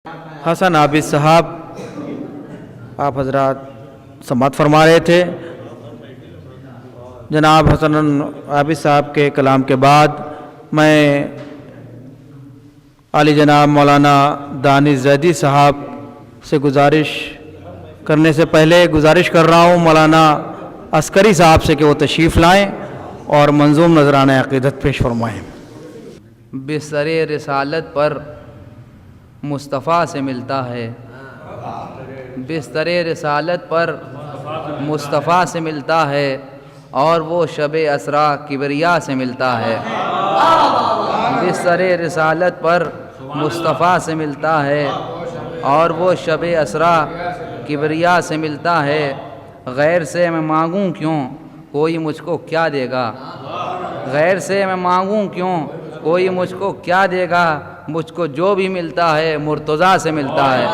حسن عابد صاحب آپ حضرات سماعت فرما رہے تھے۔ جناب حسن عابد صاحب کے کلام کے بعد میں عالی جناب مولانا دانش زیدی صاحب سے گزارش کرنے سے پہلے گزارش کر رہا ہوں مولانا عسکری صاحب سے کہ وہ تشریف لائیں اور منظوم نذرانہ عقیدت پیش فرمائیں۔ بستر رسالت پر مصطفیٰ سے ملتا ہے، بستر رسالت پر مصطفیٰ سے ملتا ہے، اور وہ شب اسرا کبریا سے ملتا ہے۔ بستر رسالت پر مصطفیٰ سے ملتا ہے، اور وہ شب اسرا کبریا سے ملتا ہے۔ غیر سے میں مانگوں کیوں، کوئی مجھ کو کیا دے گا؟ غیر سے میں مانگوں کیوں، کوئی مجھ کو کیا دے گا؟ مجھ کو جو بھی ملتا ہے مرتضیٰ سے ملتا ہے،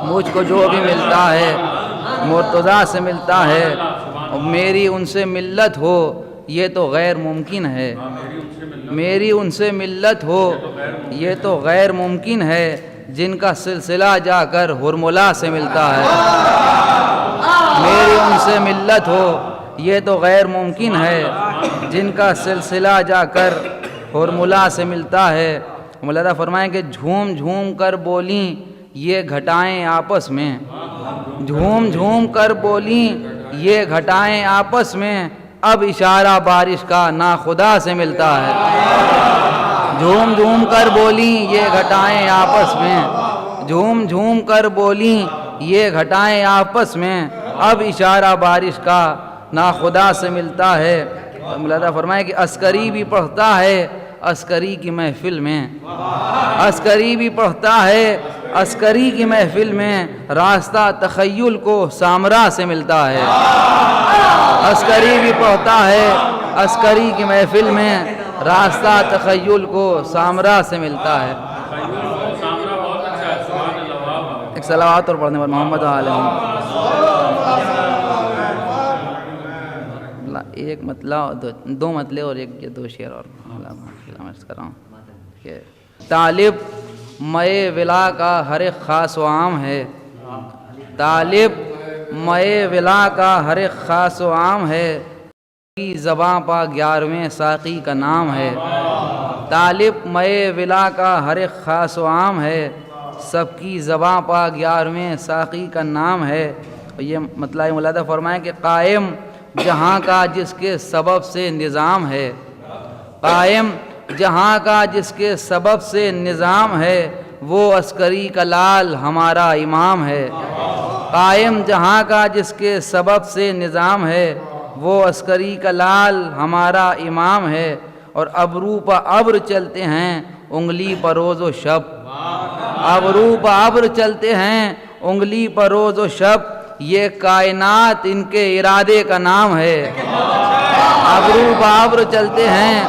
مجھ کو جو بھی ملتا ہے مرتضیٰ سے ملتا ہے۔ اور میری ان سے ملت ہو یہ تو غیر ممکن ہے، میری ان سے ملت ہو یہ تو غیر ممکن ہے، جن کا سلسلہ جا کر ہرملا سے ملتا ہے۔ میری ان سے ملت ہو یہ تو غیر ممکن ہے، جن کا سلسلہ جا کر ہرملا سے ملتا ہے۔ مولانا فرمائیں کہ جھوم جھوم کر بولیں یہ گھٹائیں آپس میں، جھوم جھوم کر بولیں یہ گھٹائیں آپس میں، اب اشارہ بارش کا ناخدا سے ملتا ہے۔ جھوم جھوم کر بولیں یہ گھٹائیں آپس میں، جھوم جھوم کر بولیں یہ گھٹائیں آپس میں، اب اشارہ بارش کا ناخدا سے ملتا ہے۔ مولانا فرمائے کہ عسکری بھی پڑھتا ہے عسکری کی محفل میں، عسکری بھی پڑھتا ہے عسکری کی محفل میں، راستہ تخیل کو سامرا سے ملتا ہے۔ عسکری بھی پڑھتا ہے عسکری کی محفل میں، راستہ تخیل کو سامرا سے ملتا ہے۔ ایک صلوات اور پڑھنے پر محمد علیہ ایک مطلع دو مطلع اور ایک دو شعر اور کر رہا ہوں کہ طالب مئے ولا کا ہر ایک خاص و عام ہے، طالب مئے ولا کا ہر ایک خاص و عام ہے، کی زباں پا 11ویں ساقی کا نام ہے۔ طالب مئے ولا کا ہر ایک خاص و عام ہے، سب کی زباں پا 11ویں ساقی کا نام ہے۔ یہ مطلب مولانا فرمائیں کہ قائم جہاں کا جس کے سبب سے نظام ہے، قائم جہاں کا جس کے سبب سے نظام ہے، وہ عسکری کا لال ہمارا امام ہے۔ قائم جہاں کا جس کے سبب سے نظام ہے، وہ عسکری کا لال ہمارا امام ہے۔ اور ابرو پہ ابر چلتے ہیں انگلی پر روز و شب، ابرو پہ ابر چلتے ہیں انگلی پر روز و شب، یہ کائنات ان کے ارادے کا نام ہے۔ ابرو پہ ابر چلتے ہیں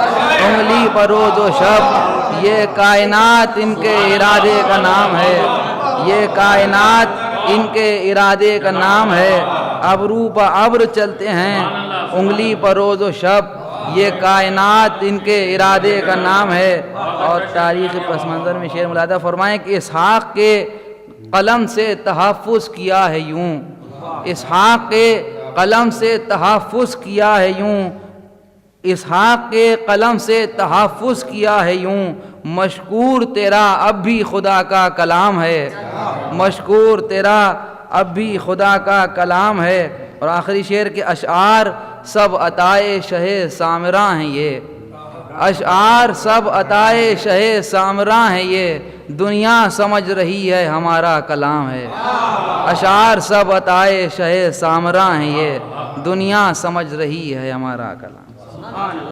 انگلی پر روز و شب، یہ کائنات ان کے ارادے کا نام ہے، یہ کائنات ان کے ارادے کا نام ہے۔ ابرو پہ ابر چلتے ہیں انگلی پر روز و شب، یہ کائنات ان کے ارادے کا نام ہے۔ اور تاریخ پس منظر میں شعر مولانا فرمائیں کہ اسحاق کے قلم سے تحفظ کیا ہے یوں، اسحاق کے قلم سے تحفظ کیا ہے یوں، اسحاق کے قلم سے تحفظ کیا ہے یوں، مشکور تیرا اب بھی خدا کا کلام ہے، مشکور تیرا اب بھی خدا کا کلام ہے۔ اور آخری شعر کے اشعار سب عطائے شہ سامراں ہیں، یہ اشعار سب عطائے شہ سامراں ہیں، یہ دنیا سمجھ رہی ہے ہمارا کلام ہے۔ اشعار سب عطائے شہ سامراں ہیں، یہ دنیا سمجھ رہی ہے ہمارا کلام۔